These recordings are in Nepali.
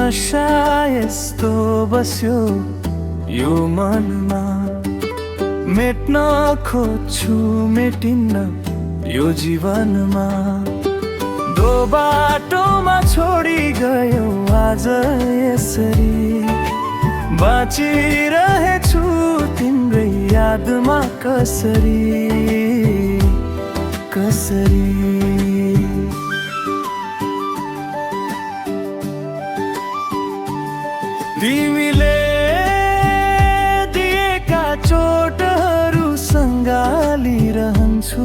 नशा यस्तो बस्यो यो मनमा, मेट्न खोज्छु मेटिन्न यो जीवनमा। दो बाटोमा छोडी गयो आज यसरी, बाँचिरहेछु तिम्रै यादमा कसरी कसरी। तिमीले दिएका चोटहरू सँगालिरहन्छु,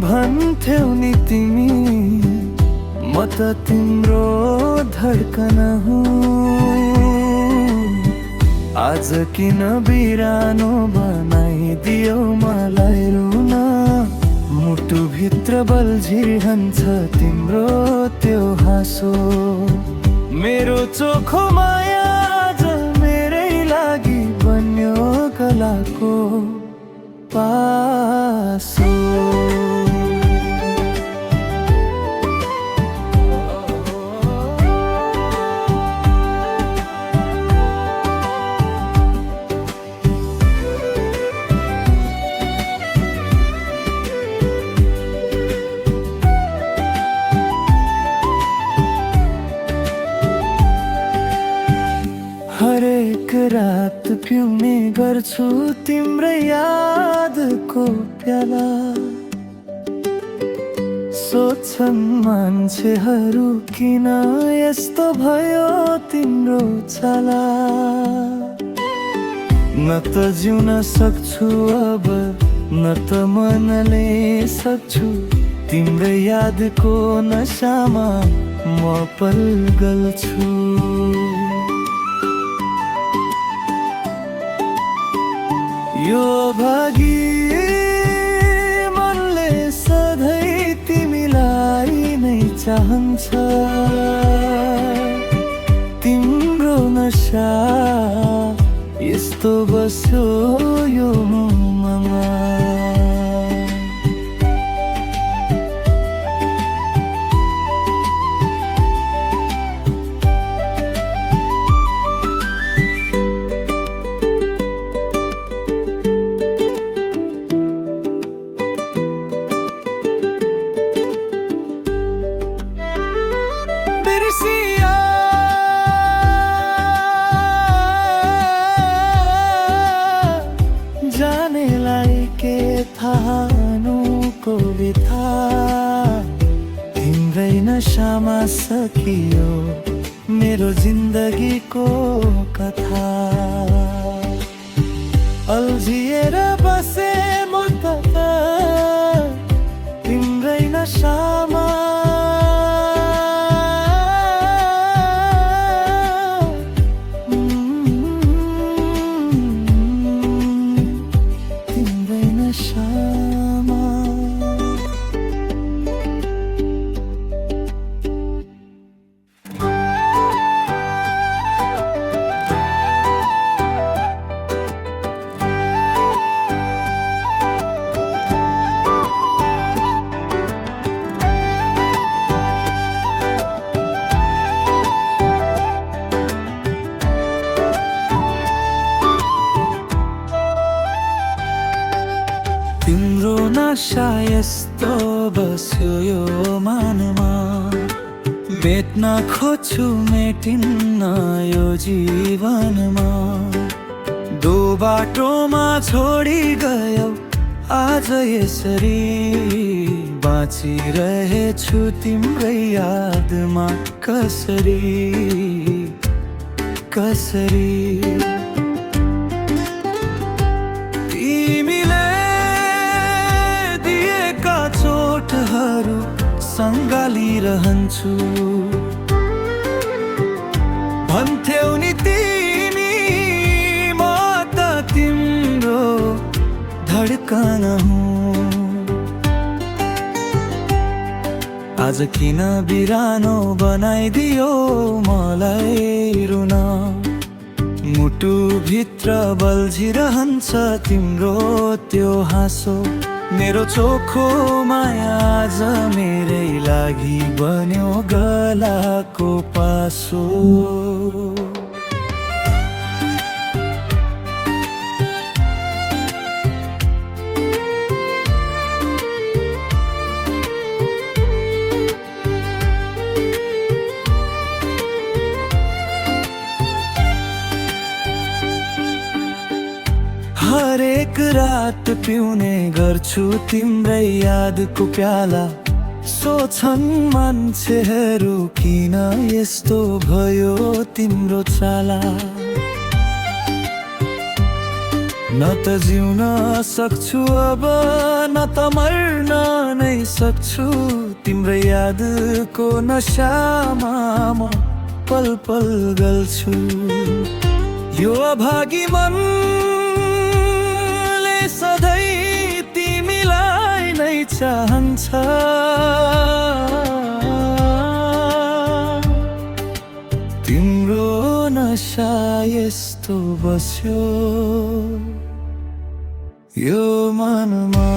भन्थ्यौ नि तिमी म त तिम्रो धड्कन हुँ। आज किन बिरानो बनाइदियो मलाई रुन, मुटुभित्र बल्झिरहन्छ तिम्रो त्यो हाँसो। मेरो चोखो माया आज मेरै लागि बन्यो गलाको पासो। हरेक रात पिउने गर्छु तिम्रै यादको प्याला। सोध्छन् मान्छेहरू किन यस्तो भयो तिम्रो चाला। न त जिउन सक्छु अब न त मनले सक्छु, तिम्रै यादको नशामा म पल्गल छु। यो भागी मनले सधैँ तिमीलाई नै चाहन्छ, तिम्रो नशा यस्तो बस्यो यो मनमा। जानेलाई के थाहानुको बिथा, तिम्रै नशामा सकियो मेरो जिन्दगीको कथा। अल्झिएर बसे म त तिम्रै नशामा, तिम्रो नशा यस्तो बस्यो यो मनमा, मेट्न खोज्छु मेटिन्न यो जीवनमा। दो बाटोमा छोडी गयो आज यसरी, बाँचिरहेछु तिम्रै यादमा कसरी कसरी। चोटहरू सँगालिरहन्छु, भन्थ्यौ नि तिमी म त तिम्रो धड्कन हुँ। आज किन बिरानो बनाइदियो मलाई रुन, मुटुभित्र बल्झिरहन्छ तिम्रो त्यो हाँसो। मेरो चोखो माया आज मेरै लागि बन्यो गलाको पासो। हरेक रात पिउने गर्छु तिम्रै यादको प्याला। सोच्छन् मान्छेहरू किन यस्तो भयो तिम्रो चाला। न त जिउन सक्छु अब न त मर्न नै सक्छु। तिम्रै यादको नशामा म पल पल गल्छु। यो अभागी मन सधैँ तिमीलाई नै चाहन्छ। तिम्रो नशा यस्तो बस्यो यो मनमा।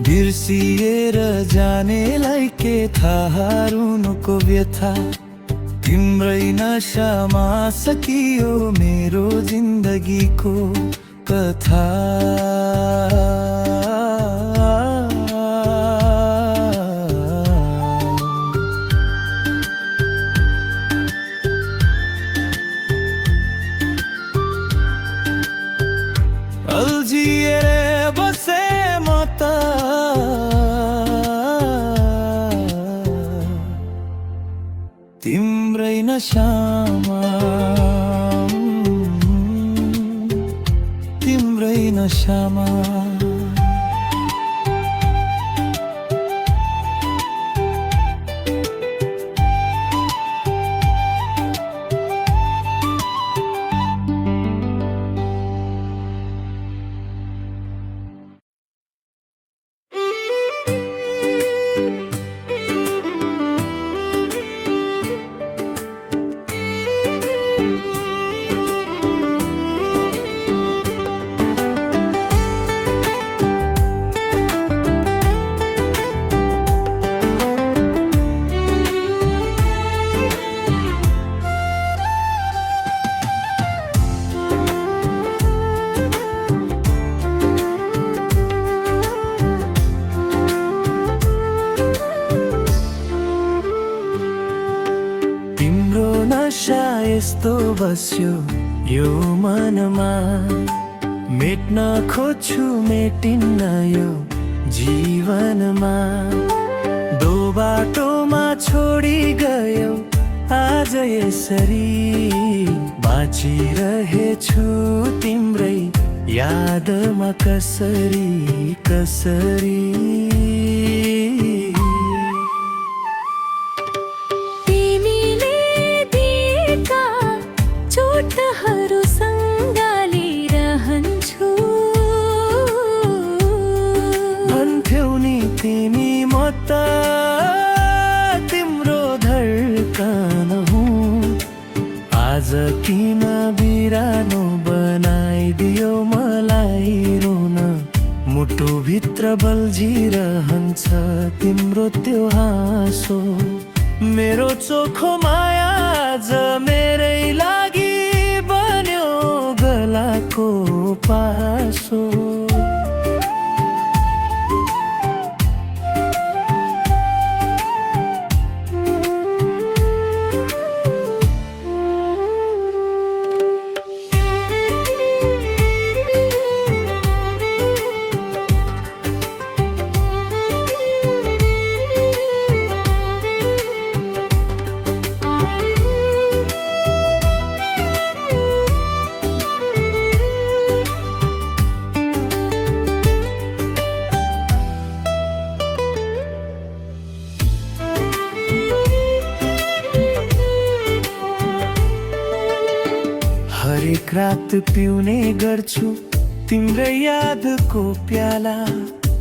बिर्सिएर जानेलाई के थाहा रुनुको व्यथा। तिम्रै नशामा सकियो मेरो जिन्दगीको कथा। अल्झिएर बसे म त तिम्रै नशामा, तिम्रै नशामा। नशा यस्तो बस्यो यो मनमा। मेट्न खोज्छु मेटिन्न यो जीवनमा। दो बाटोमा छोडी गयो आज यसरी। बाँचिरहेछु तिम्रै यादमा कसरी कसरी। तिमी म त तिम्रो धड्कन हुँ। आज किन बिरानो बनाइदियो मलाई रुन। मुटुभित्र बल्झिरहन्छ तिम्रो त्यो हाँसो। मेरो चोखो माया आज मेरै लागि बन्यो गलाको पासो। हरेक रात पिउने गर्छु तिम्रै यादको प्याला।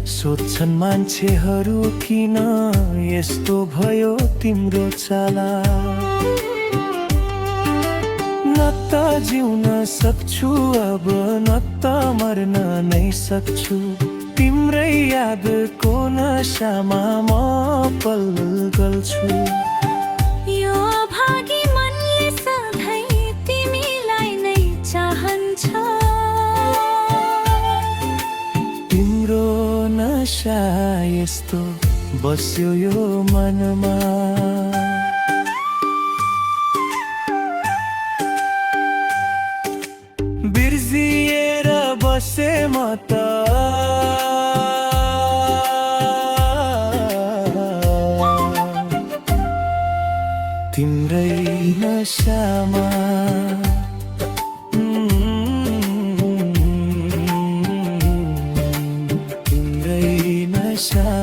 सोध्छन् मान्छेहरू किन यस्तो भयो तिम्रो चाला। न त जिउन सक्छु अब न त मर्न नै सक्छु तिम्रै यादको नशामा म पल गल्छु यो भागी मनले सधैँ तिमीलाई नै चाहन्छ तिम्रो नशा यस्तो बस्यो यो मनमा बिर्सिएर बसे म त तिम्रै नशामा तिम्रै नशा